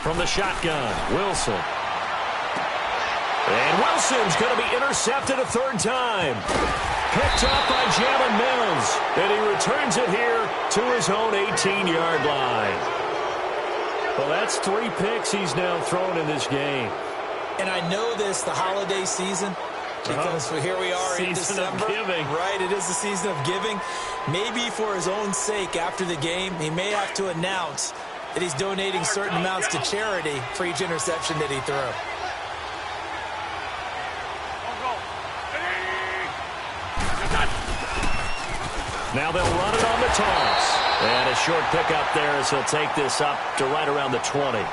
From the shotgun, Wilson. And Wilson's going to be intercepted a third time. Picked off by Jalen Mills. And he returns it here to his own 18-yard line. Well, that's 3 picks he's now thrown in this game. And I know this, the holiday season, because here we are in December. Season of giving. Right, it is the season of giving. Maybe for his own sake after the game, he may have to announce that he's donating certain amounts to charity for each interception that he threw. Now they'll run it on the toss. And a short pickup there as he'll take this up to right around the 20.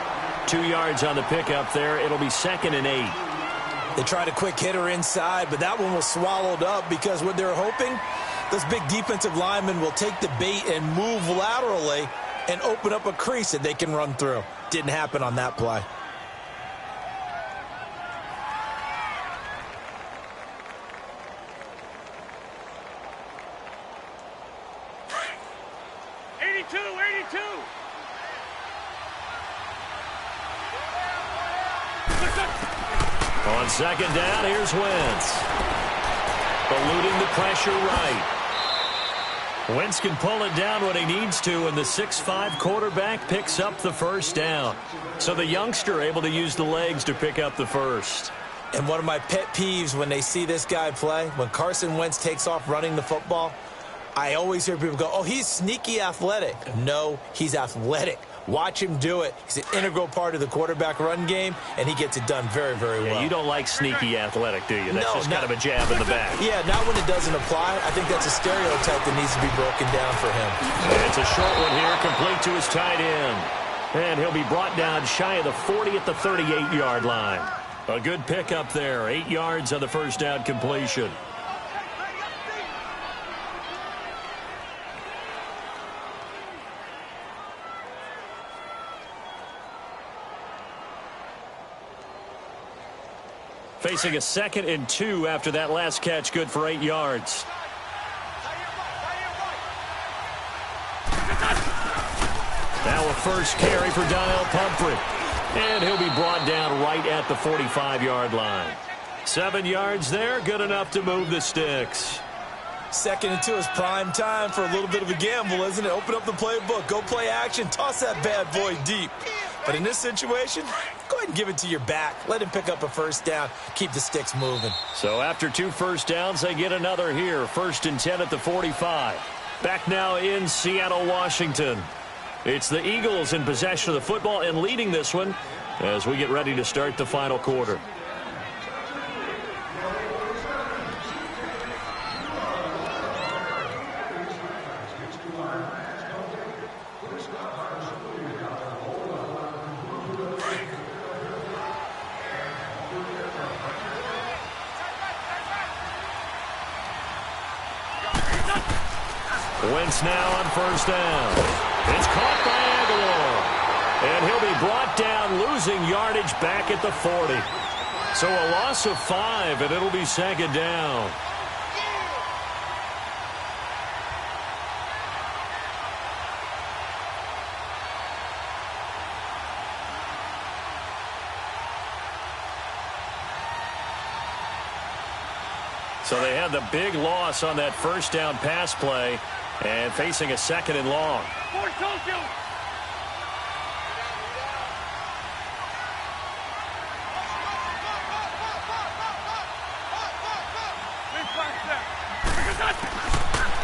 2 yards on the pickup there. It'll be 2nd and 8. They tried a quick hitter inside, but that one was swallowed up because what they're hoping, those big defensive linemen will take the bait and move laterally and open up a crease that they can run through. Didn't happen on that play. On 2nd down, here's Wentz. Eluding the pressure right. Wentz can pull it down when he needs to, and the 6'5" quarterback picks up the first down. So the youngster able to use the legs to pick up the first. And one of my pet peeves when they see this guy play, when Carson Wentz takes off running the football, I always hear people go, oh, he's sneaky athletic. No, he's athletic. Watch him do it. He's an integral part of the quarterback run game, and he gets it done very, very well. You don't like sneaky athletic, do you? That's just kind of a jab in the back. Yeah, not when it doesn't apply. I think that's a stereotype that needs to be broken down for him. And it's a short one here, complete to his tight end. And he'll be brought down shy of the 40 at the 38-yard line. A good pickup there, 8 yards on the first down completion. Facing a 2nd and 2 after that last catch, good for 8 yards. Now a first carry for Donnell Pumphrey. And he'll be brought down right at the 45-yard line. 7 yards there, good enough to move the sticks. 2nd and 2 is prime time for a little bit of a gamble, isn't it? Open up the playbook, go play action, toss that bad boy deep. But in this situation, go ahead and give it to your back. Let him pick up a first down. Keep the sticks moving. So after 2 first downs, they get another here. 1st and 10 at the 45. Back now in Seattle, Washington. It's the Eagles in possession of the football and leading this one as we get ready to start the final quarter. Wentz now on first down. It's caught by Aguilar. And he'll be brought down, losing yardage back at the 40. So a loss of 5, and it'll be 2nd down. So they had the big loss on that first down pass play and facing a 2nd and long.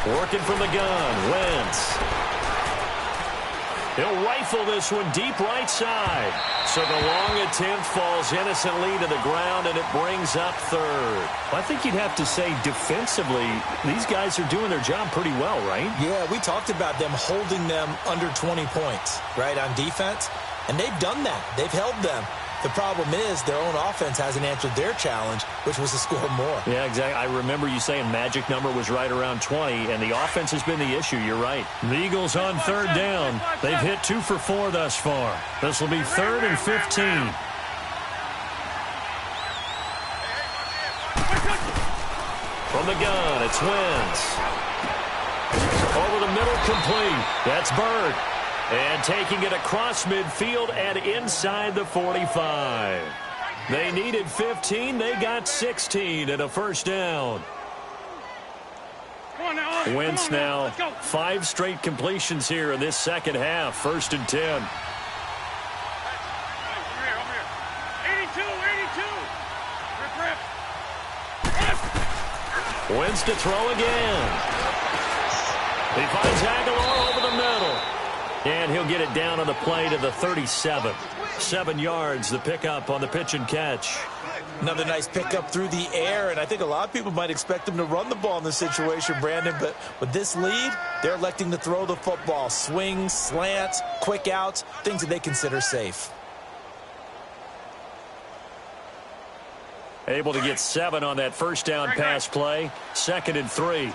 Working from the gun, Wentz. He'll rifle this one deep right side. So the long attempt falls innocently to the ground, and it brings up 3rd. I think you'd have to say defensively, these guys are doing their job pretty well, right? Yeah, we talked about them holding them under 20 points, right, on defense. And they've done that. They've held them. The problem is their own offense hasn't answered their challenge, which was to score more. Yeah, exactly. I remember you saying magic number was right around 20, and the offense has been the issue. You're right. The Eagles on 3rd down. They've hit 2 for 4 thus far. This will be 3rd and 15. From the gun, it's Wentz. Over the middle, complete. That's Bird. And taking it across midfield and inside the 45. They needed 15. They got 16 and a first down. Wentz now 5 straight completions here in this second half. First and 10. Wentz to throw again. He finds Aguilar over the middle. And he'll get it down on the play to the 37. 7 yards, the pickup on the pitch and catch. Another nice pickup through the air, and I think a lot of people might expect him to run the ball in this situation, Brandon, but with this lead, they're electing to throw the football. Swings, slants, quick outs, things that they consider safe. Able to get 7 on that first down pass play. 2nd and 3.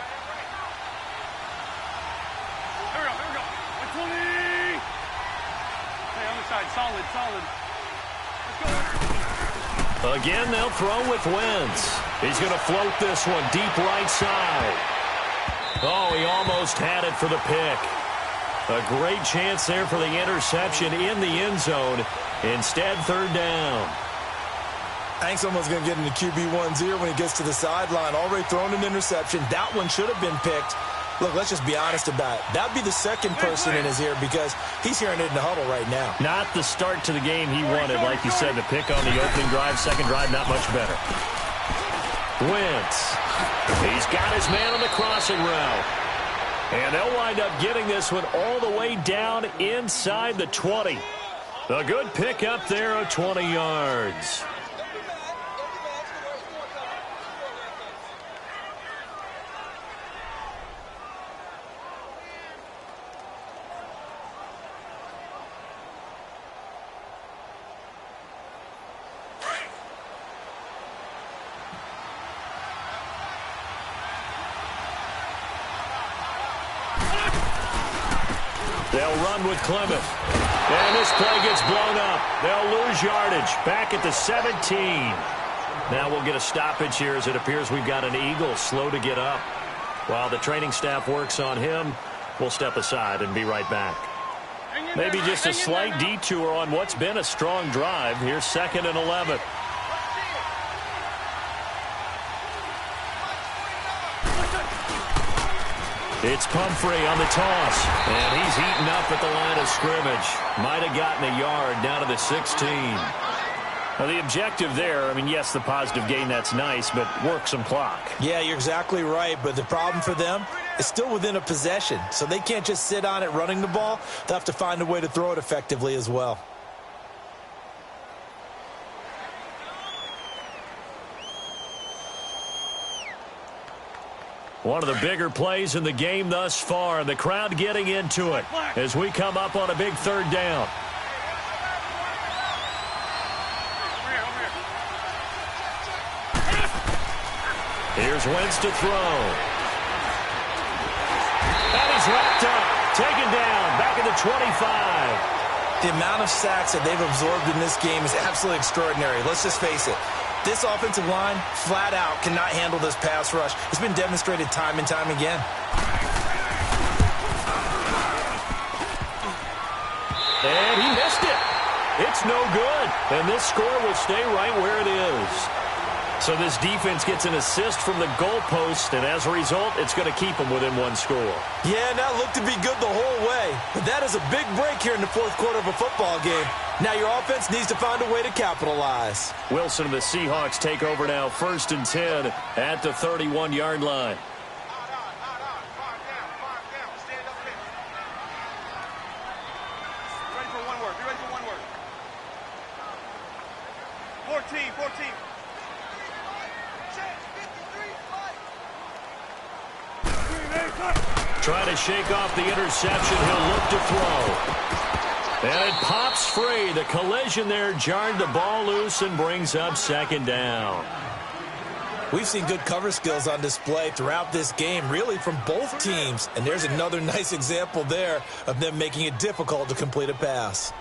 Solid. Again, they'll throw with Wentz. He's going to float this one deep right side. Oh, he almost had it for the pick. A great chance there for the interception in the end zone. Instead, 3rd down. I think someone's going to get in the QB1's ear when he gets to the sideline. Already thrown an interception. That one should have been picked. Look, let's just be honest about it. That'd be the second person in his ear because he's hearing it in the huddle right now. Not the start to the game he wanted. Like you said, the pick on the opening drive, second drive, not much better. Wentz. He's got his man on the crossing route. And they'll wind up getting this one all the way down inside the 20. A good pick up there of 20 yards. They'll run with Clement. And this play gets blown up. They'll lose yardage. Back at the 17. Now we'll get a stoppage here as it appears we've got an Eagle slow to get up. While the training staff works on him, we'll step aside and be right back. Maybe just a slight detour on what's been a strong drive. Here's 2nd and 11. It's Pumphrey on the toss. And he's eaten up at the line of scrimmage. Might have gotten a yard down to the 16. Now, the objective there, I mean, yes, the positive gain, that's nice, but work some clock. Yeah, you're exactly right, but the problem for them is still within a possession. So they can't just sit on it running the ball. They'll have to find a way to throw it effectively as well. One of the bigger plays in the game thus far. The crowd getting into it as we come up on a big 3rd down. Here's Wentz to throw. And he's wrapped up. Taken down. Back at the 25. The amount of sacks that they've absorbed in this game is absolutely extraordinary. Let's just face it. This offensive line, flat out, cannot handle this pass rush. It's been demonstrated time and time again. And he missed it. It's no good. And this score will stay right where it is. So this defense gets an assist from the goalpost, and as a result, it's going to keep them within 1 score. Yeah, and that looked to be good the whole way. But that is a big break here in the 4th quarter of a football game. Now your offense needs to find a way to capitalize. Wilson and the Seahawks take over now, 1st and 10 at the 31-yard line. Ready for one word. Be ready for one word. 14. Trying to shake off the interception. He'll look to throw. And it pops free. The collision there jarred the ball loose and brings up 2nd down. We've seen good cover skills on display throughout this game, really from both teams. And there's another nice example there of them making it difficult to complete a pass.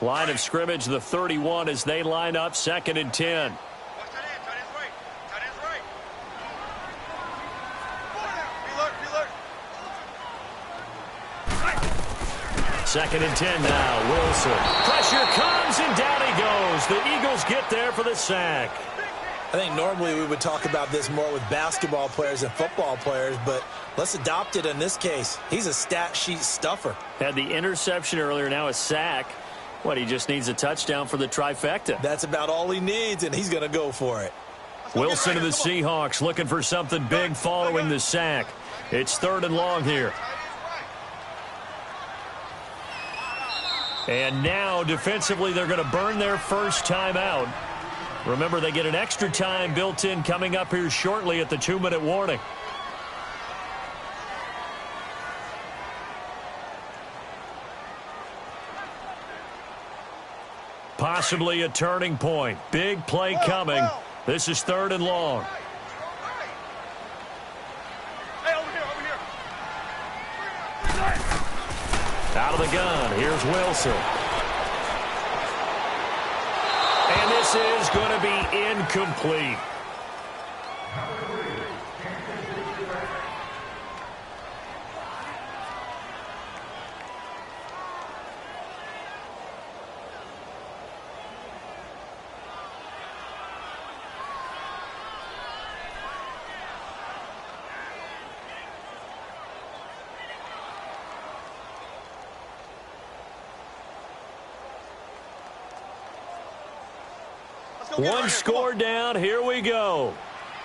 Line of scrimmage, the 31, as they line up 2nd and 10. Second and 10 now. Wilson. Pressure comes, and down he goes. The Eagles get there for the sack. I think normally we would talk about this more with basketball players and football players, but let's adopt it in this case. He's a stat sheet stuffer. Had the interception earlier, now a sack. What, he just needs a touchdown for the trifecta. That's about all he needs, and he's going to go for it. Wilson to the Seahawks looking for something big following the sack. It's 3rd and long here. And now, defensively, they're going to burn their first timeout. Remember, they get an extra time built in coming up here shortly at the 2-minute warning. Possibly a turning point. Big play coming. This is 3rd and long. Hey, over here. Out of the gun. Here's Wilson. And this is going to be incomplete. One score down. Here we go.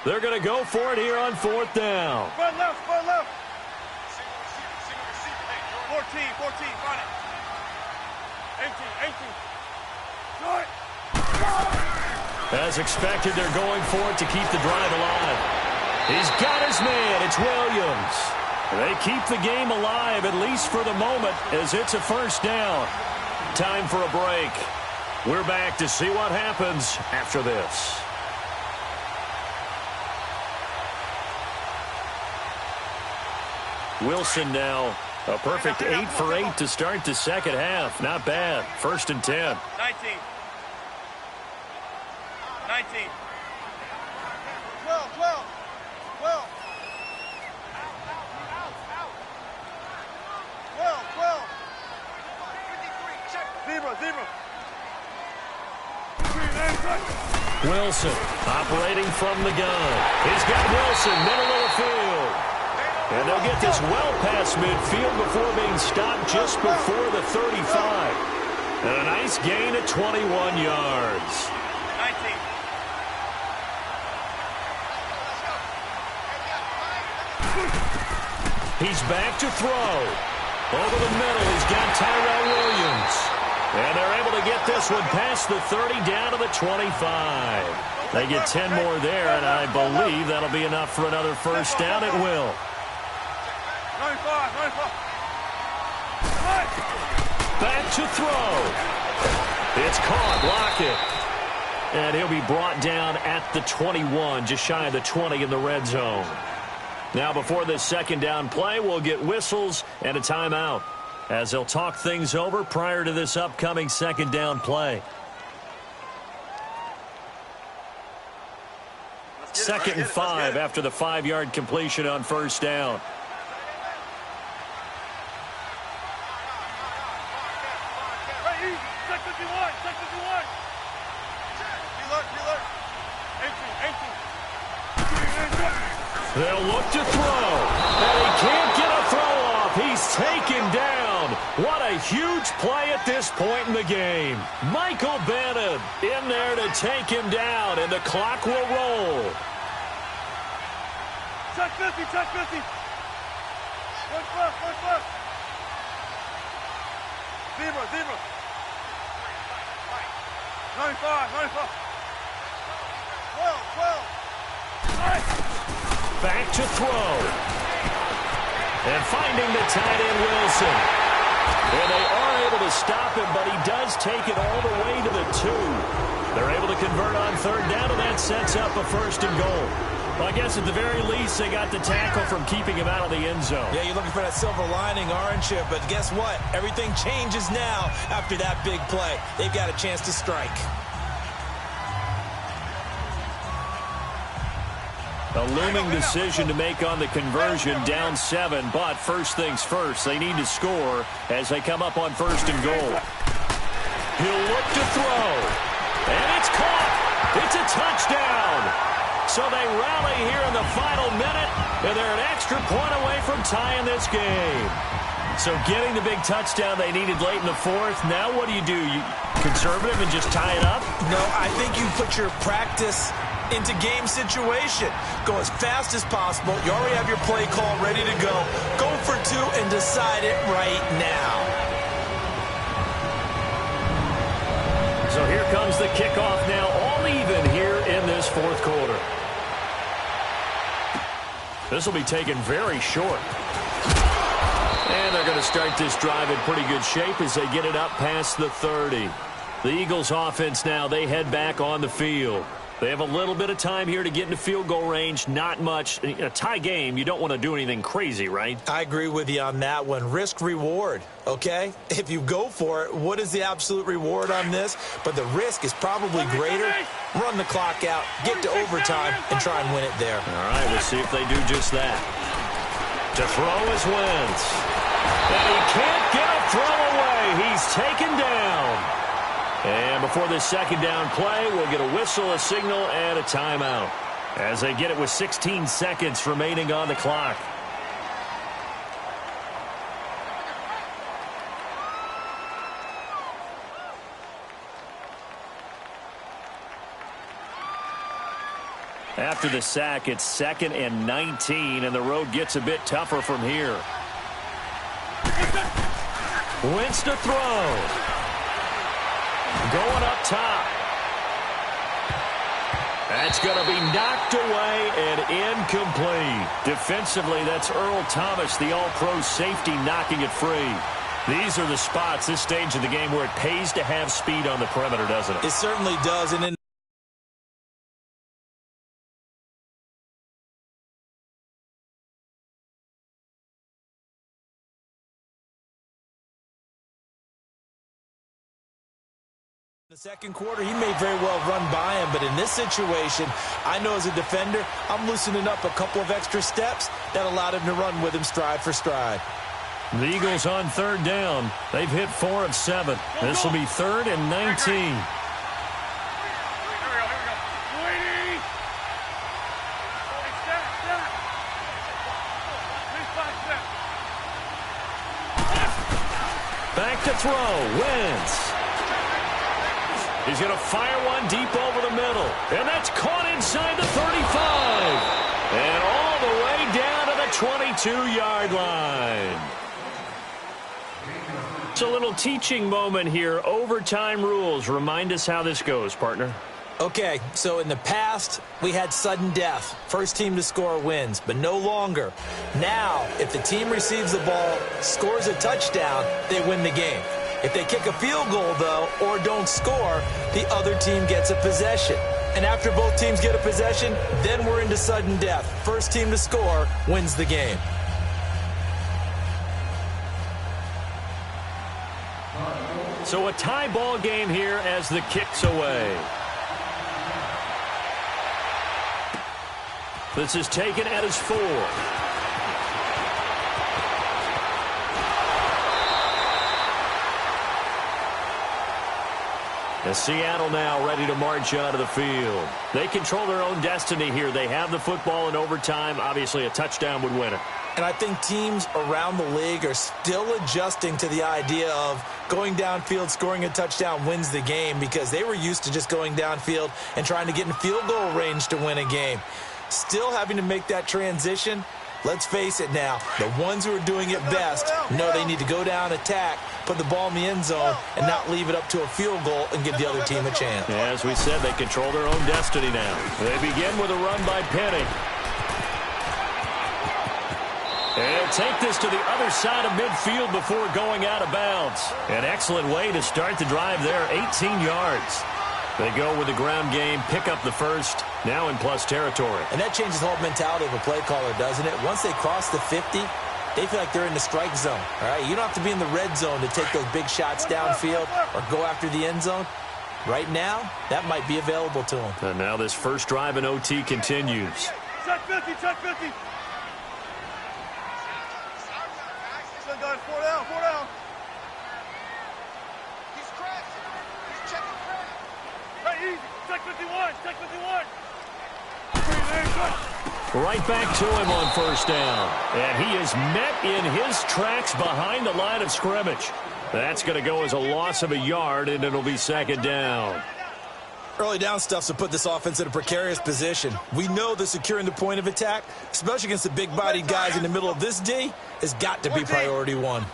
They're going to go for it here on 4th down. Front left. 14, run it. 18. Short. As expected, they're going for it to keep the drive alive. He's got his man. It's Williams. They keep the game alive, at least for the moment, as it's a 1st down. Time for a break. We're back to see what happens after this. Wilson now, a perfect 8 for 8 to start the second half. Not bad. 1st and 10. 19. 12. Zebra. Wilson operating from the gun. He's got Wilson, middle of the field. And they'll get this well past midfield before being stopped just before the 35. And a nice gain at 21 yards. 19. He's back to throw. Over the middle, he's got Tyrell Williams. And they're able to get this one past the 30 down to the 25. They get 10 more there, and I believe that'll be enough for another 1st down. It will. 95. Back to throw. It's caught. Block it. And he'll be brought down at the 21, just shy of the 20 in the red zone. Now, before this 2nd down play, we'll get whistles and a timeout, as they'll talk things over prior to this upcoming 2nd down play. 2nd and 5 after the 5-yard completion on 1st down. Check 51. Alert. 18. They'll look to throw, and he can't get a throw off. He's taken down. What a huge play at this point in the game. Michael Bannon in there to take him down, and the clock will roll. Check 50. One left. Zebra. 95. 12. Back to throw. And finding the tight end, Wilson. And they are able to stop him, but he does take it all the way to the 2. They're able to convert on 3rd down, and that sets up a 1st and goal. Well, I guess at the very least, they got the tackle from keeping him out of the end zone. Yeah, you're looking for that silver lining, aren't you? But guess what? Everything changes now after that big play. They've got a chance to strike. A looming decision to make on the conversion, down 7. But first things first, they need to score as they come up on 1st and goal. He'll look to throw. And it's caught. It's a touchdown. So they rally here in the final minute, and they're an extra point away from tying this game. So getting the big touchdown they needed late in the 4th. Now what do? You conservative and just tie it up? No, I think you put your practice into game situation. Go as fast as possible. You already have your play call ready to go. Go for 2 and decide it right now. So here comes the kickoff now, all even here in this 4th quarter. This will be taken very short. And they're going to start this drive in pretty good shape as they get it up past the 30. The Eagles offense now, they head back on the field. They have a little bit of time here to get into field goal range. Not much. In a tie game, you don't want to do anything crazy, right? I agree with you on that one. Risk reward, okay? If you go for it, what is the absolute reward on this? But the risk is probably greater. Run the clock out, get to overtime, and try and win it there. All right, we'll see if they do just that. To throw is Wentz. And he can't get a throw away. He's taken down. And before this second down play, we'll get a whistle, a signal, and a timeout as they get it with 16 seconds remaining on the clock. After the sack, it's 2nd and 19, and the road gets a bit tougher from here. Wentz to throw. Going up top. That's going to be knocked away and incomplete. Defensively, that's Earl Thomas, the all-pro safety, knocking it free. These are the spots, this stage of the game, where it pays to have speed on the perimeter, doesn't it? It certainly does. And in the second quarter, he may very well run by him, but in this situation, I know as a defender, I'm loosening up a couple of extra steps that allowed him to run with him stride for stride. The Eagles on 3rd down. They've hit 4 of 7. This will be 3rd and 19. Here we go. Back to throw. Wentz. He's going to fire one deep over the middle. And that's caught inside the 35. And all the way down to the 22-yard line. It's a little teaching moment here. Overtime rules. Remind us how this goes, partner. Okay, so in the past, we had sudden death. First team to score wins, but no longer. Now, if the team receives the ball, scores a touchdown, they win the game. If they kick a field goal, though, or don't score, the other team gets a possession. And after both teams get a possession, then we're into sudden death. First team to score wins the game. So a tie ball game here as the kick's away. This is taken at his 4. And Seattle now ready to march out of the field. They control their own destiny here. They have the football in overtime. Obviously, a touchdown would win it. And I think teams around the league are still adjusting to the idea of going downfield, scoring a touchdown wins the game, because they were used to just going downfield and trying to get in field goal range to win a game. Still having to make that transition. Let's face it now, the ones who are doing it best know they need to go down, attack, put the ball in the end zone, and not leave it up to a field goal and give the other team a chance. Yeah, as we said, they control their own destiny now. They begin with a run by Penny. And take this to the other side of midfield before going out of bounds. An excellent way to start the drive there, 18 yards. They go with the ground game, pick up the first, now in plus territory. And that changes the whole mentality of a play caller, doesn't it? Once they cross the 50, they feel like they're in the strike zone. All right, you don't have to be in the red zone to take those big shots downfield or go after the end zone. Right now, that might be available to them. And now this first drive in OT continues. Check 50, check 50. Good guys, 4 down, 4 down. He's crashing. He's checking crash. Hey, easy. Check 51, check 51. Right back to him on first down. And he is met in his tracks behind the line of scrimmage. That's going to go as a loss of a yard, and it'll be second down. Early down stuff's to put this offense in a precarious position. We know that securing the point of attack, especially against the big-bodied guys in the middle of this D, has got to be priority one.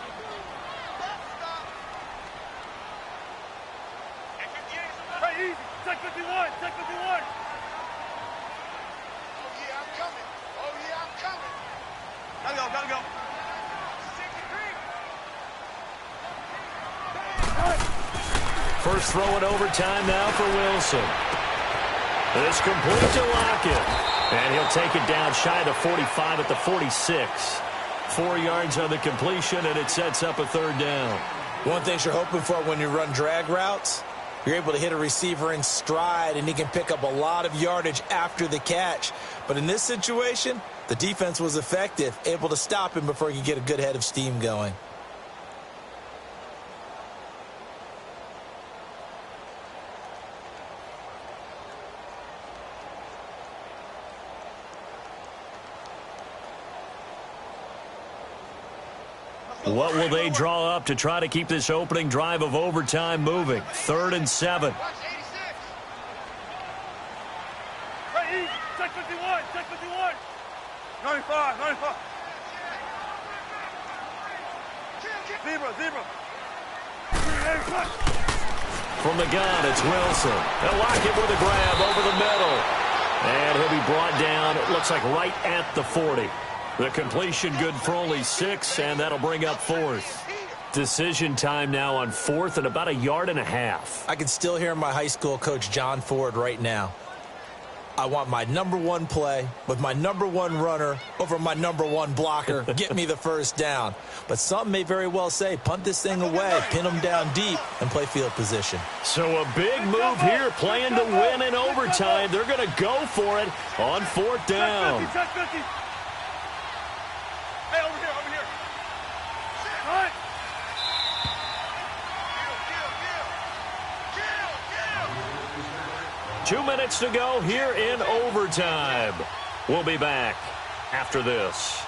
Hey, easy. Check 51, check 51. Oh, yeah, I'm coming. Oh, yeah, I'm coming. Gotta go, gotta go. First throw in overtime now for Wilson. It's complete to Lockett. And he'll take it down shy of the 45 at the 46. 4 yards on the completion, and it sets up a third down. One thing you're hoping for when you run drag routes, you're able to hit a receiver in stride, and he can pick up a lot of yardage after the catch. But in this situation, the defense was effective, able to stop him before he could get a good head of steam going. What will they draw up to try to keep this opening drive of overtime moving? 3rd and 7. Watch 86. Hey, easy. Check 51, check 51. 95, 95. Zebra, zebra. From the gun, it's Wilson. They'll lock it with a grab over the middle. And he'll be brought down, it looks like right at the 40. The completion good for only 6, and that'll bring up 4th. Decision time now on 4th and about 1.5 yards. I can still hear my high school coach, John Ford, right now. I want my #1 play with my #1 runner over my #1 blocker. Get me the first down. But some may very well say, punt this thing away, pin them down deep, and play field position. So a big move here, playing to win in overtime. They're going to go for it on 4th down. Check 50. Hey, over here, over here. All right. 2 minutes to go here in overtime. We'll be back after this.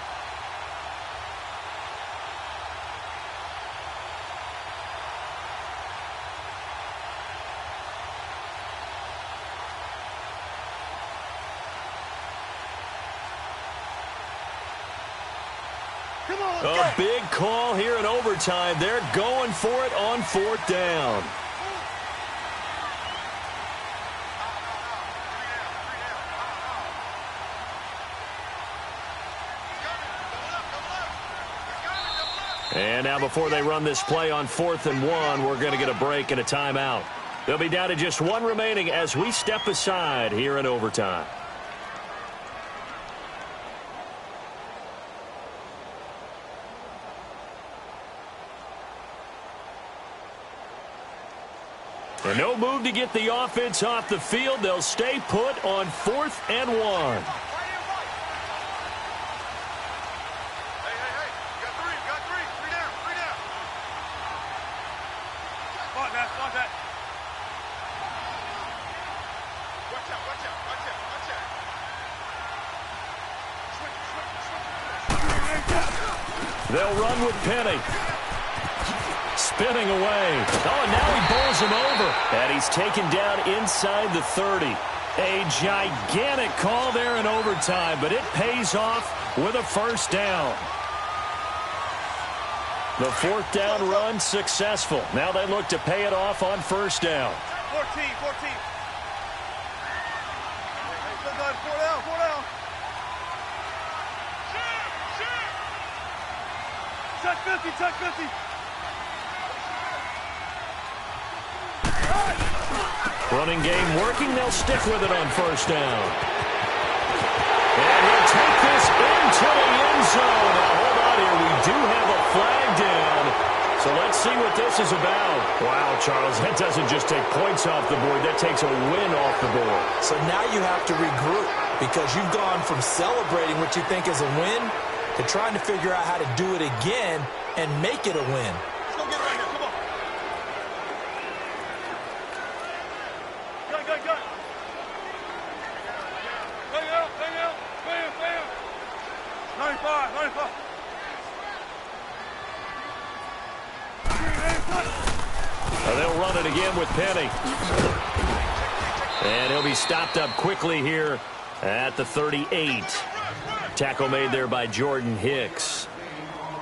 A big call here in overtime. They're going for it on 4th down. And now before they run this play on 4th and 1, we're going to get a break and a timeout. They'll be down to just 1 remaining as we step aside here in overtime. And no move to get the offense off the field. They'll stay put on 4th and 1. They'll run with Penny. Spinning away. Oh, and now he bowls him over. And he's taken down inside the 30. A gigantic call there in overtime, but it pays off with a first down. The 4th down run successful. Now they look to pay it off on first down. 14. Good guys, 4 down, 4 down. Check 50, check 50. Running game working. They'll stick with it on first down. And he'll take this into the end zone. Now, hold on here. We do have a flag down. So let's see what this is about. Wow, Charles, that doesn't just take points off the board. That takes a win off the board. So now you have to regroup because you've gone from celebrating what you think is a win to trying to figure out how to do it again and make it a win. Let's go get it right here. Come on. Gun. Bang out. Bam. 95. They'll run it again with Penny. And he'll be stopped up quickly here at the 38. Tackle made there by Jordan Hicks.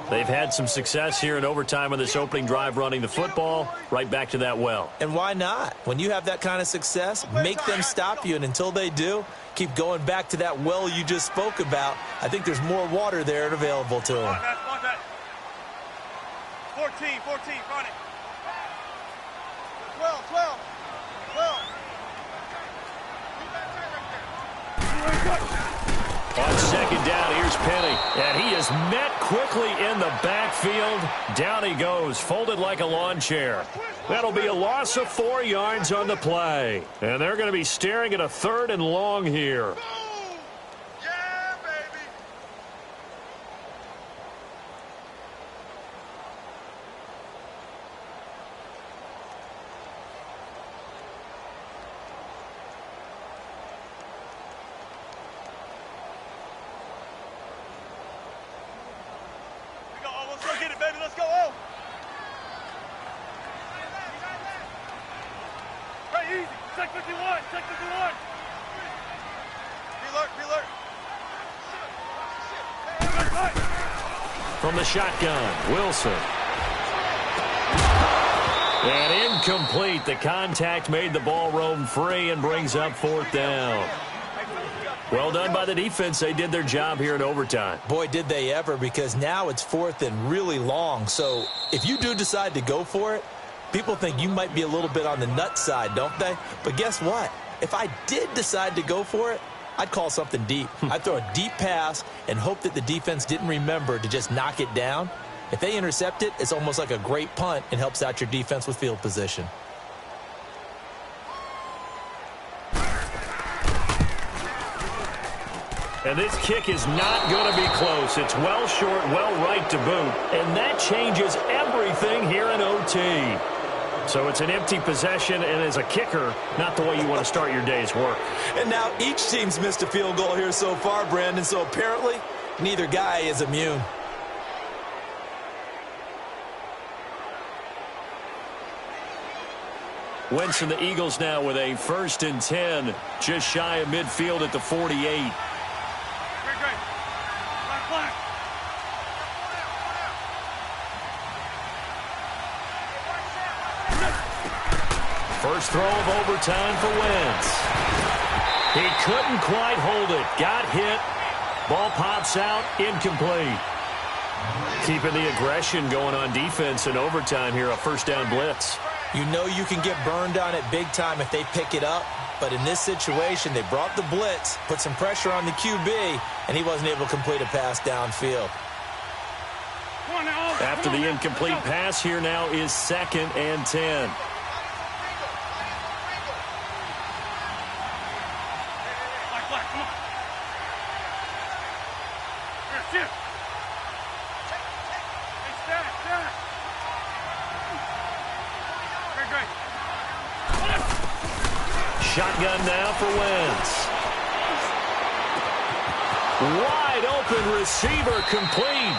They've had some success here in overtime on this opening drive running the football. Right back to that well. And why not? When you have that kind of success, make them stop you. And until they do, keep going back to that well you just spoke about. I think there's more water there and available to them. 14, run it. 12. On second down, here's Penny. And he is met quickly in the backfield. Down he goes, folded like a lawn chair. That'll be a loss of 4 yards on the play. And they're going to be staring at a 3rd and long here. Yeah, baby. Let's go get it, baby. Let's go. Oh. Right, easy. Check 51. Be alert. From the shotgun, Wilson. And incomplete. The contact made the ball roam free and brings up 4th down. Well done by the defense. They did their job here in overtime. Boy, did they ever, because now it's 4th and really long. So if you do decide to go for it, people think you might be a little bit on the nut side, don't they? But guess what? If I did decide to go for it, I'd call something deep. I'd throw a deep pass and hope that the defense didn't remember to just knock it down. If they intercept it, it's almost like a great punt and helps out your defense with field position. And this kick is not going to be close. It's well short, well right to boot. And that changes everything here in OT. So it's an empty possession, and as a kicker, not the way you want to start your day's work. And now each team's missed a field goal here so far, Brandon, so apparently neither guy is immune. Wentz and the Eagles now with a 1st and 10, just shy of midfield at the 48. First throw of overtime for Wentz. He couldn't quite hold it. Got hit. Ball pops out. Incomplete. Keeping the aggression going on defense in overtime here. A 1st down blitz. You know you can get burned on it big time if they pick it up. But in this situation, they brought the blitz, put some pressure on the QB, and he wasn't able to complete a pass downfield. After the incomplete pass, here now is 2nd and 10. Shotgun now for Wentz. Wide open receiver complete.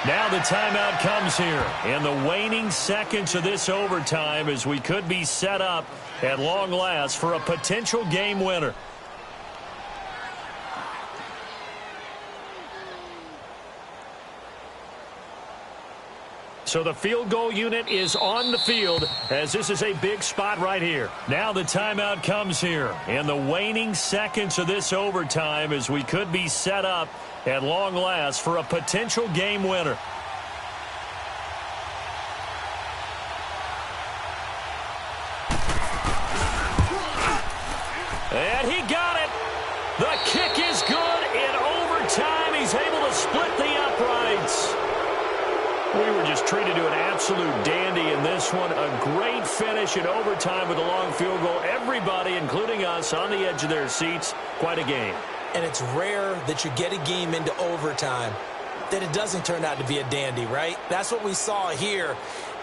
Now the timeout comes here in the waning seconds of this overtime as we could be set up at long last for a potential game winner. So the field goal unit is on the field as this is a big spot right here. Now the timeout comes here in the waning seconds of this overtime as we could be set up at long last for a potential game winner. And he got it. The kick is good in overtime. He's able to split the uprights. We were just treated to an absolute dandy in this one. A great finish in overtime with a long field goal. Everybody, including us, on the edge of their seats. Quite a game. And it's rare that you get a game into overtime that it doesn't turn out to be a dandy, right? That's what we saw here.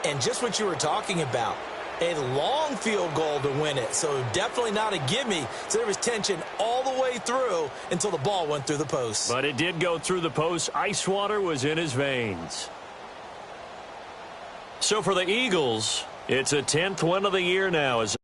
And just what you were talking about, a long field goal to win it. So definitely not a gimme. So there was tension all the way through until the ball went through the post. But it did go through the post. Ice water was in his veins. So for the Eagles, it's a 10th win of the year now. As